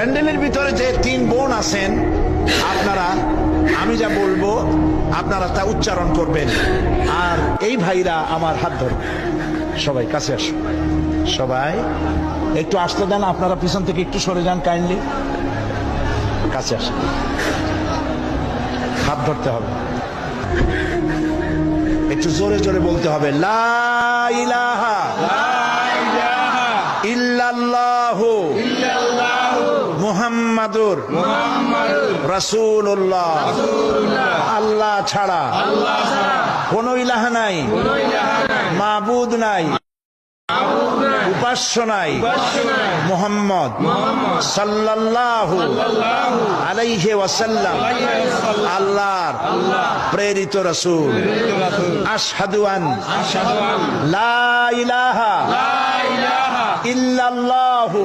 প্যান্ডেলের ভিতরে যে 3 বোন আছেন, আপনারা আমি যা বলবো আপনারা তা উচ্চারণ করবেন। আর এই ভাইরা আমার হাত ধরুন, সবাই কাছে আসুন, সবাই একটু আসতে দেন, আপনারা পিছন থেকে একটু সরে যান, কাইন্ডলি কাছে আসুন, হাত ধরতে হবে, একটু জোরে জোরে বলতে হবে, লা ইলাহা ইল্লাল্লাহু মুহাম্মাদুর রাসূলুল্লাহ। আল্লাহ ছাড়া কোন ইলাহা নাই, মাবুদ নাই, উপাস্য নাই, মুহাম্মদ সাল্লাল্লাহু আলাইহি ওয়াসাল্লাম আল্লাহর প্রেরিত রাসূল। আশহাদু আন লা ইলাহা ইল্লাল্লাহু